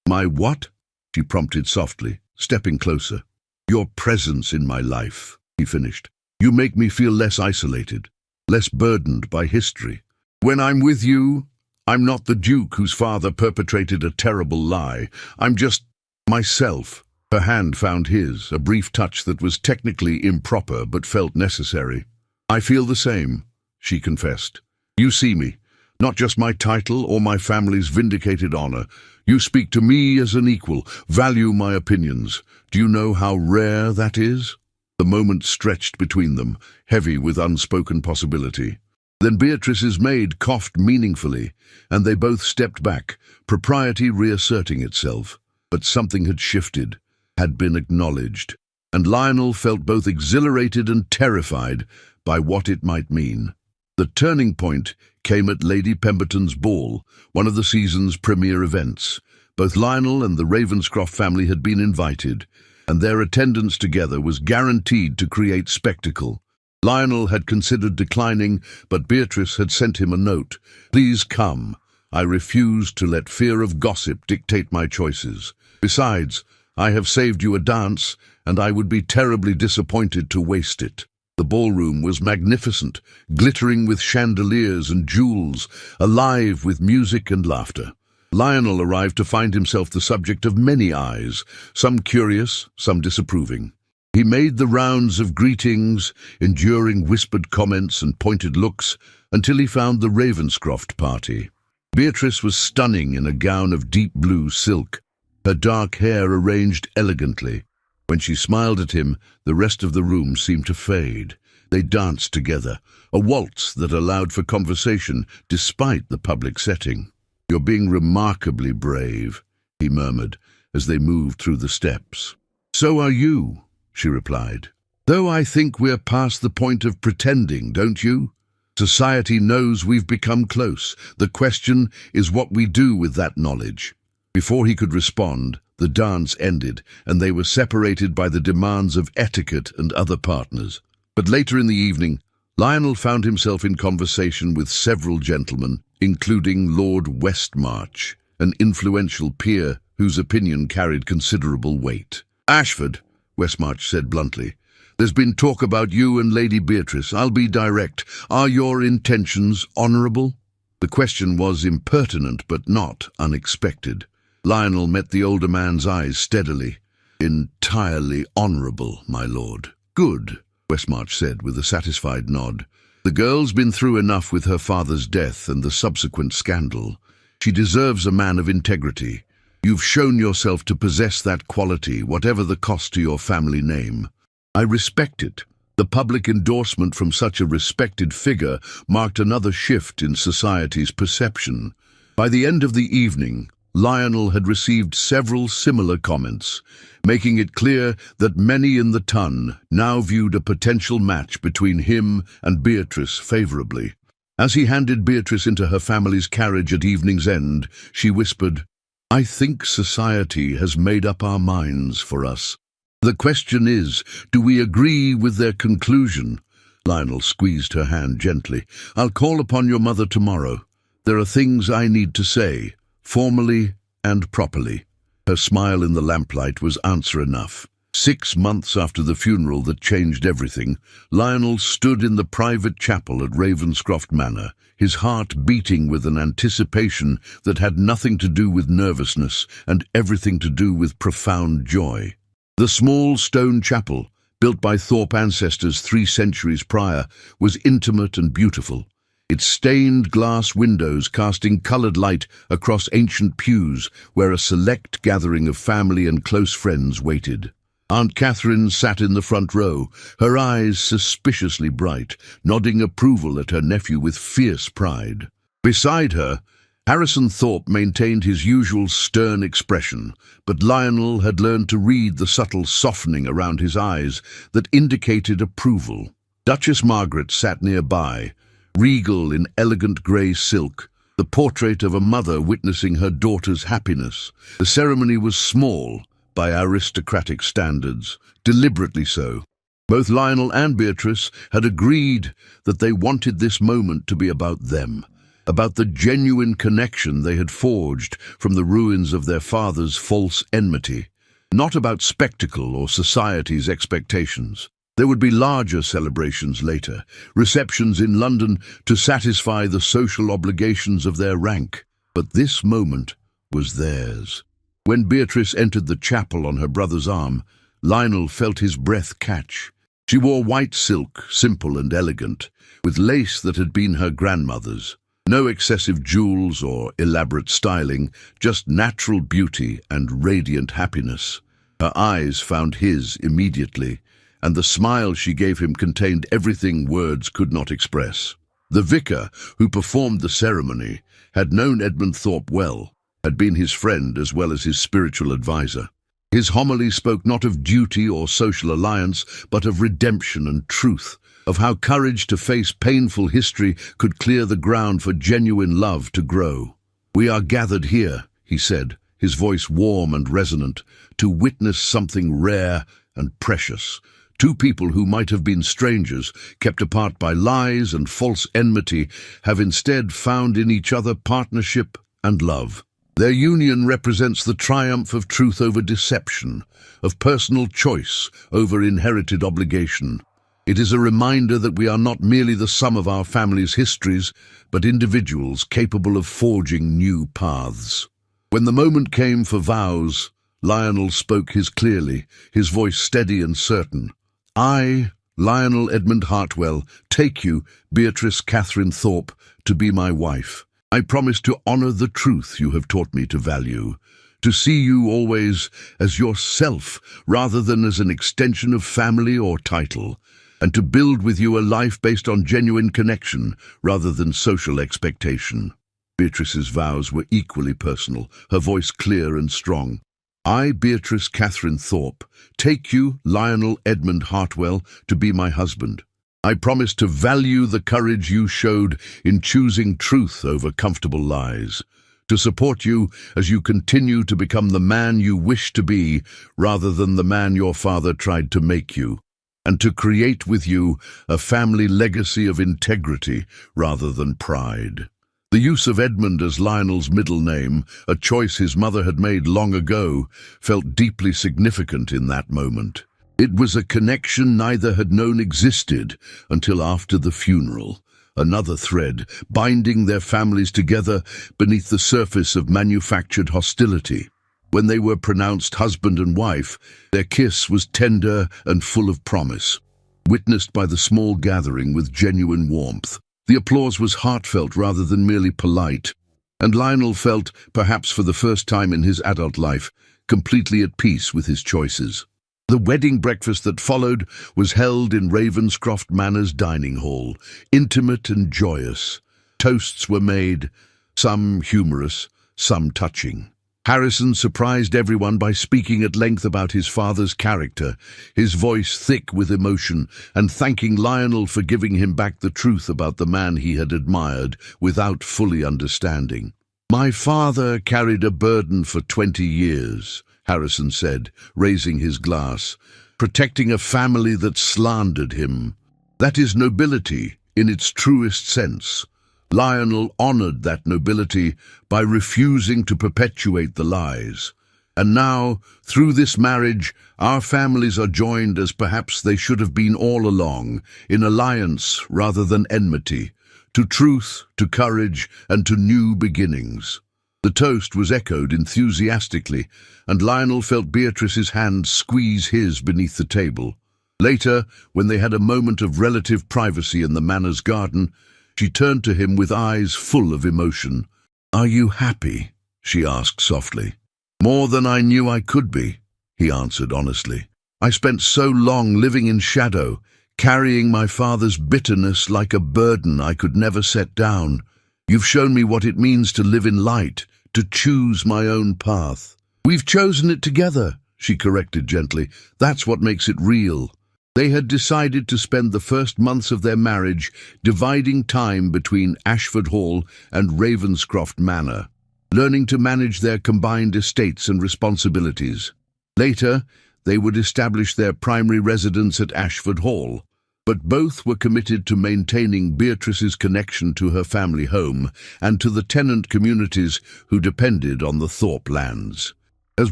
"My what?" she prompted softly, stepping closer. "Your presence in my life," he finished. "You make me feel less isolated, less burdened by history. When I'm with you, I'm not the Duke whose father perpetrated a terrible lie. I'm just myself." Her hand found his, a brief touch that was technically improper but felt necessary. "I feel the same," she confessed. "You see me, not just my title or my family's vindicated honor. You speak to me as an equal, value my opinions. Do you know how rare that is?" The moment stretched between them, heavy with unspoken possibility. Then Beatrice's maid coughed meaningfully, and they both stepped back, propriety reasserting itself. But something had shifted, had been acknowledged, and Lionel felt both exhilarated and terrified by what it might mean. The turning point came at Lady Pemberton's ball, one of the season's premier events. Both Lionel and the Ravenscroft family had been invited, and their attendance together was guaranteed to create spectacle. Lionel had considered declining, but Beatrice had sent him a note. "Please come. I refuse to let fear of gossip dictate my choices. Besides, I have saved you a dance, and I would be terribly disappointed to waste it." The ballroom was magnificent, glittering with chandeliers and jewels, alive with music and laughter. Lionel arrived to find himself the subject of many eyes, some curious, some disapproving. He made the rounds of greetings, enduring whispered comments and pointed looks, until he found the Ravenscroft party. Beatrice was stunning in a gown of deep blue silk, her dark hair arranged elegantly. When she smiled at him, the rest of the room seemed to fade. They danced together, a waltz that allowed for conversation despite the public setting. "You're being remarkably brave," he murmured as they moved through the steps. "So are you," she replied. "Though I think we're past the point of pretending, don't you? Society knows we've become close. The question is what we do with that knowledge." Before he could respond, the dance ended, and they were separated by the demands of etiquette and other partners. But later in the evening, Lionel found himself in conversation with several gentlemen, including Lord Westmarch, an influential peer whose opinion carried considerable weight. "Ashford," Westmarch said bluntly, "there's been talk about you and Lady Beatrice. I'll be direct. Are your intentions honourable?" The question was impertinent but not unexpected. Lionel met the older man's eyes steadily. "Entirely honourable, my lord." "Good," Westmarch said with a satisfied nod. "The girl's been through enough with her father's death and the subsequent scandal. She deserves a man of integrity. You've shown yourself to possess that quality, whatever the cost to your family name. I respect it." The public endorsement from such a respected figure marked another shift in society's perception. By the end of the evening, Lionel had received several similar comments, making it clear that many in the ton now viewed a potential match between him and Beatrice favourably. As he handed Beatrice into her family's carriage at evening's end, she whispered, "I think society has made up our minds for us. The question is, do we agree with their conclusion?" Lionel squeezed her hand gently. "I'll call upon your mother tomorrow. There are things I need to say, formally and properly." Her smile in the lamplight was answer enough. 6 months after the funeral that changed everything, Lionel stood in the private chapel at Ravenscroft Manor, his heart beating with an anticipation that had nothing to do with nervousness and everything to do with profound joy. The small stone chapel, built by Thorpe ancestors 3 centuries prior, was intimate and beautiful, its stained glass windows casting coloured light across ancient pews where a select gathering of family and close friends waited. Aunt Catherine sat in the front row, her eyes suspiciously bright, nodding approval at her nephew with fierce pride. Beside her, Harrison Thorpe maintained his usual stern expression, but Lionel had learned to read the subtle softening around his eyes that indicated approval. Duchess Margaret sat nearby, regal in elegant grey silk, the portrait of a mother witnessing her daughter's happiness. The ceremony was small, by aristocratic standards, deliberately so. Both Lionel and Beatrice had agreed that they wanted this moment to be about them, about the genuine connection they had forged from the ruins of their father's false enmity, not about spectacle or society's expectations. There would be larger celebrations later, receptions in London to satisfy the social obligations of their rank, but this moment was theirs. When Beatrice entered the chapel on her brother's arm, Lionel felt his breath catch. She wore white silk, simple and elegant, with lace that had been her grandmother's. No excessive jewels or elaborate styling, just natural beauty and radiant happiness. Her eyes found his immediately, and the smile she gave him contained everything words could not express. The vicar, who performed the ceremony, had known Edmund Thorpe well, had been his friend as well as his spiritual advisor. His homily spoke not of duty or social alliance, but of redemption and truth, of how courage to face painful history could clear the ground for genuine love to grow. "We are gathered here," he said, his voice warm and resonant, "to witness something rare and precious. 2 people who might have been strangers, kept apart by lies and false enmity, have instead found in each other partnership and love. Their union represents the triumph of truth over deception, of personal choice over inherited obligation. It is a reminder that we are not merely the sum of our families' histories, but individuals capable of forging new paths." When the moment came for vows, Lionel spoke his clearly, his voice steady and certain. "I, Lionel Edmund Hartwell, take you, Beatrice Catherine Thorpe, to be my wife. I promise to honour the truth you have taught me to value, to see you always as yourself rather than as an extension of family or title, and to build with you a life based on genuine connection rather than social expectation." Beatrice's vows were equally personal, her voice clear and strong. "I, Beatrice Catherine Thorpe, take you, Lionel Edmund Hartwell, to be my husband. I promise to value the courage you showed in choosing truth over comfortable lies, to support you as you continue to become the man you wish to be rather than the man your father tried to make you, and to create with you a family legacy of integrity rather than pride." The use of Edmund as Lionel's middle name, a choice his mother had made long ago, felt deeply significant in that moment. It was a connection neither had known existed until after the funeral, another thread binding their families together beneath the surface of manufactured hostility. When they were pronounced husband and wife, their kiss was tender and full of promise, witnessed by the small gathering with genuine warmth. The applause was heartfelt rather than merely polite, and Lionel felt, perhaps for the first time in his adult life, completely at peace with his choices. The wedding breakfast that followed was held in Ravenscroft Manor's dining hall, intimate and joyous. Toasts were made, some humorous, some touching. Harrison surprised everyone by speaking at length about his father's character, his voice thick with emotion, and thanking Lionel for giving him back the truth about the man he had admired without fully understanding. "My father carried a burden for 20 years, Harrison said, raising his glass, "protecting a family that slandered him. That is nobility in its truest sense." Lionel honored that nobility by refusing to perpetuate the lies. And now, through this marriage, our families are joined as perhaps they should have been all along, in alliance rather than enmity, to truth, to courage, and to new beginnings. The toast was echoed enthusiastically, and Lionel felt Beatrice's hand squeeze his beneath the table. Later, when they had a moment of relative privacy in the manor's garden, she turned to him with eyes full of emotion. "Are you happy?" she asked softly. "More than I knew I could be," he answered honestly. "I spent so long living in shadow, carrying my father's bitterness like a burden I could never set down. You've shown me what it means to live in light, to choose my own path." "We've chosen it together," she corrected gently. "That's what makes it real." They had decided to spend the first months of their marriage dividing time between Ashford Hall and Ravenscroft Manor, learning to manage their combined estates and responsibilities. Later, they would establish their primary residence at Ashford Hall, but both were committed to maintaining Beatrice's connection to her family home and to the tenant communities who depended on the Thorpe lands. As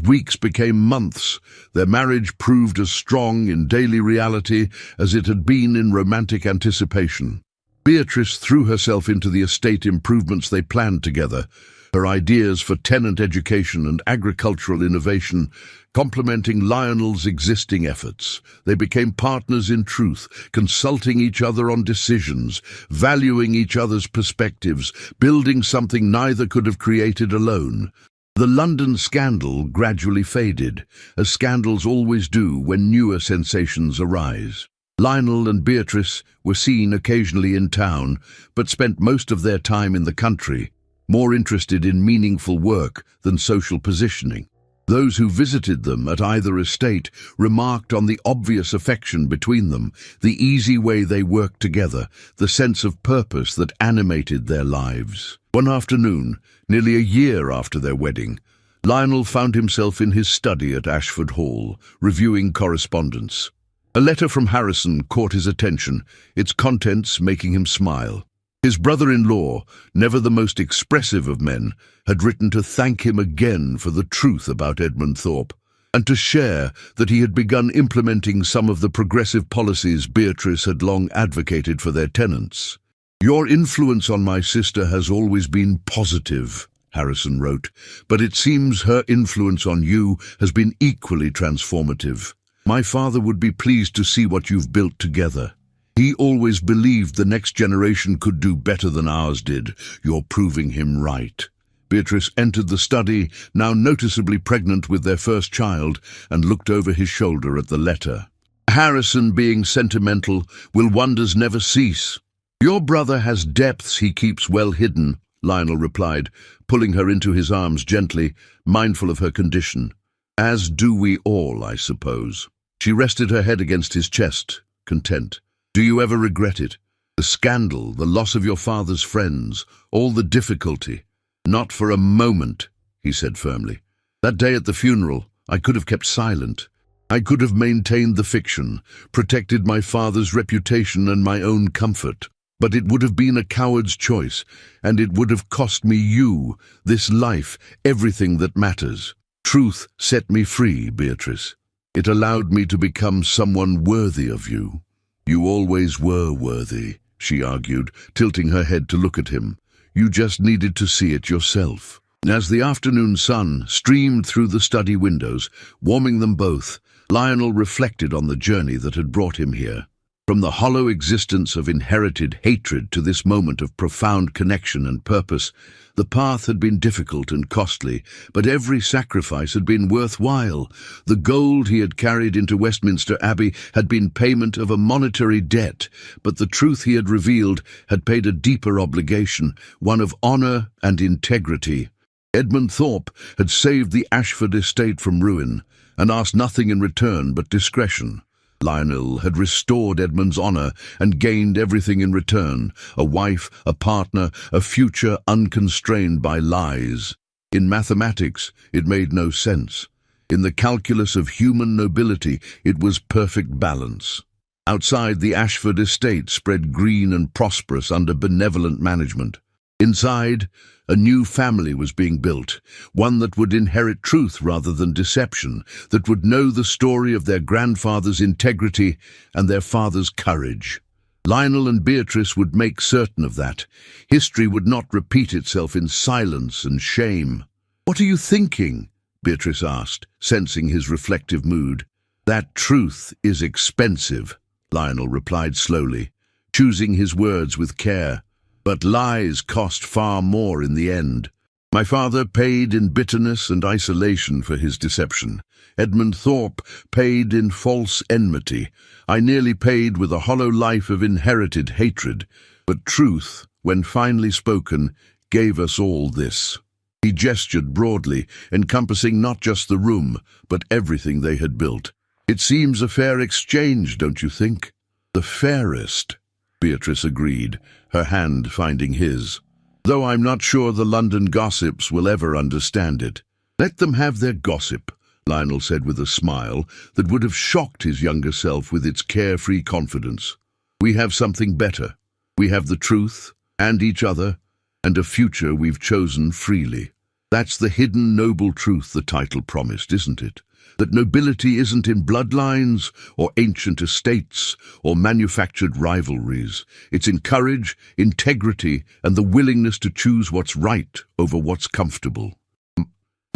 weeks became months, their marriage proved as strong in daily reality as it had been in romantic anticipation. Beatrice threw herself into the estate improvements they planned together, her ideas for tenant education and agricultural innovation complementing Lionel's existing efforts. They became partners in truth, consulting each other on decisions, valuing each other's perspectives, building something neither could have created alone. The London scandal gradually faded, as scandals always do when newer sensations arise. Lionel and Beatrice were seen occasionally in town, but spent most of their time in the country, more interested in meaningful work than social positioning. Those who visited them at either estate remarked on the obvious affection between them, the easy way they worked together, the sense of purpose that animated their lives. One afternoon, nearly a year after their wedding, Lionel found himself in his study at Ashford Hall, reviewing correspondence. A letter from Harrison caught his attention, its contents making him smile. His brother-in-law, never the most expressive of men, had written to thank him again for the truth about Edmund Thorpe, and to share that he had begun implementing some of the progressive policies Beatrice had long advocated for their tenants. "Your influence on my sister has always been positive," Harrison wrote, "but it seems her influence on you has been equally transformative. My father would be pleased to see what you've built together. He always believed the next generation could do better than ours did. You're proving him right. Beatrice entered the study, now noticeably pregnant with their first child, and looked over his shoulder at the letter. Harrison, being sentimental, will wonders never cease. Your brother has depths he keeps well hidden, Lionel replied, pulling her into his arms gently, mindful of her condition. As do we all, I suppose. She rested her head against his chest, content. Do you ever regret it? The scandal, the loss of your father's friends, all the difficulty. Not for a moment, he said firmly. That day at the funeral, I could have kept silent. I could have maintained the fiction, protected my father's reputation and my own comfort. But it would have been a coward's choice, and it would have cost me you, this life, everything that matters. Truth set me free, Beatrice. It allowed me to become someone worthy of you. You always were worthy, she argued, tilting her head to look at him. You just needed to see it yourself. As the afternoon sun streamed through the study windows, warming them both, Lionel reflected on the journey that had brought him here. From the hollow existence of inherited hatred to this moment of profound connection and purpose, the path had been difficult and costly, but every sacrifice had been worthwhile. The gold he had carried into Westminster Abbey had been payment of a monetary debt, but the truth he had revealed had paid a deeper obligation, one of honour and integrity. Edmund Thorpe had saved the Ashford estate from ruin, and asked nothing in return but discretion. Lionel had restored Edmund's honour and gained everything in return, a wife, a partner, a future unconstrained by lies. In mathematics, it made no sense. In the calculus of human nobility, it was perfect balance. Outside, the Ashford estate spread green and prosperous under benevolent management. Inside, a new family was being built, one that would inherit truth rather than deception, that would know the story of their grandfather's integrity and their father's courage. Lionel and Beatrice would make certain of that. History would not repeat itself in silence and shame. "What are you thinking?" Beatrice asked, sensing his reflective mood. "That truth is expensive," Lionel replied slowly, choosing his words with care. "But lies cost far more in the end. My father paid in bitterness and isolation for his deception. Edmund Thorpe paid in false enmity. I nearly paid with a hollow life of inherited hatred. But truth, when finally spoken, gave us all this." He gestured broadly, encompassing not just the room, but everything they had built. "It seems a fair exchange, don't you think?" "The fairest," Beatrice agreed, her hand finding his. "Though I'm not sure the London gossips will ever understand it." "Let them have their gossip," Lionel said with a smile that would have shocked his younger self with its carefree confidence. "We have something better. We have the truth, and each other, and a future we've chosen freely. That's the hidden noble truth the title promised, isn't it? That nobility isn't in bloodlines, or ancient estates, or manufactured rivalries. It's in courage, integrity, and the willingness to choose what's right over what's comfortable."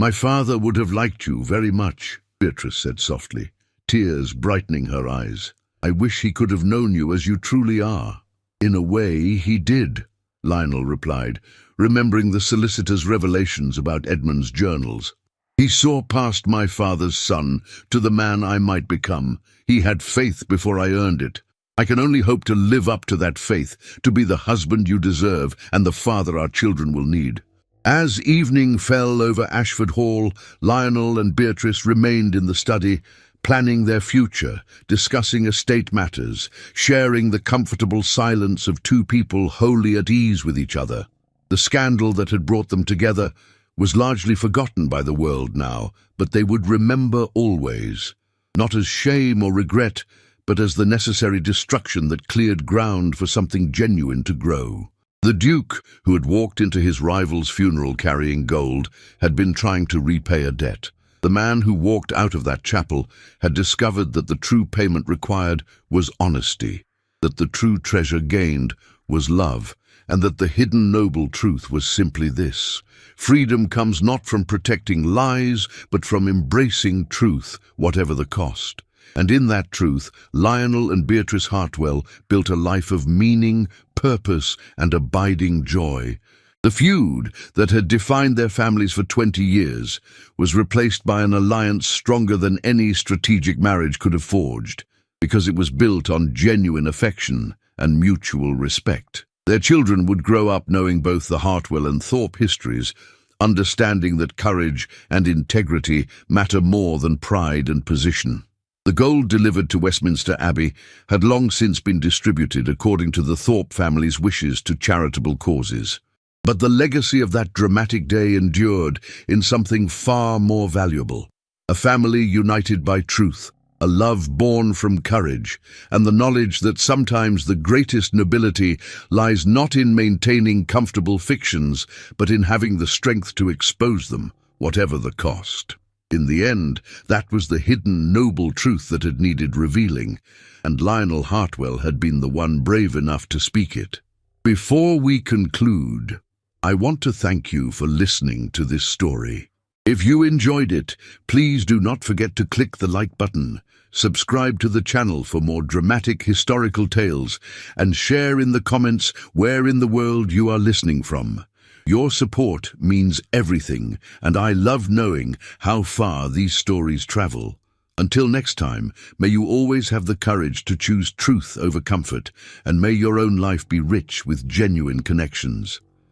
"My father would have liked you very much," Beatrice said softly, tears brightening her eyes. "I wish he could have known you as you truly are." "In a way, he did," Lionel replied, remembering the solicitor's revelations about Edmund's journals. "He saw past my father's son to the man I might become. He had faith before I earned it. I can only hope to live up to that faith, to be the husband you deserve and the father our children will need." As evening fell over Ashford Hall, Lionel and Beatrice remained in the study, planning their future, discussing estate matters, sharing the comfortable silence of two people wholly at ease with each other. The scandal that had brought them together was largely forgotten by the world now, but they would remember always, not as shame or regret, but as the necessary destruction that cleared ground for something genuine to grow. The Duke, who had walked into his rival's funeral carrying gold, had been trying to repay a debt. The man who walked out of that chapel had discovered that the true payment required was honesty, that the true treasure gained was love, and that the hidden noble truth was simply this: freedom comes not from protecting lies, but from embracing truth, whatever the cost. And in that truth, Lionel and Beatrice Hartwell built a life of meaning, purpose, and abiding joy. The feud that had defined their families for 20 years was replaced by an alliance stronger than any strategic marriage could have forged, because it was built on genuine affection and mutual respect. Their children would grow up knowing both the Hartwell and Thorpe histories, understanding that courage and integrity matter more than pride and position. The gold delivered to Westminster Abbey had long since been distributed according to the Thorpe family's wishes to charitable causes. But the legacy of that dramatic day endured in something far more valuable. A family united by truth, a love born from courage, and the knowledge that sometimes the greatest nobility lies not in maintaining comfortable fictions, but in having the strength to expose them, whatever the cost. In the end, that was the hidden, noble truth that had needed revealing, and Lionel Hartwell had been the one brave enough to speak it. Before we conclude, I want to thank you for listening to this story. If you enjoyed it, please do not forget to click the like button, subscribe to the channel for more dramatic historical tales, and share in the comments where in the world you are listening from. Your support means everything, and I love knowing how far these stories travel. Until next time, may you always have the courage to choose truth over comfort, and may your own life be rich with genuine connections.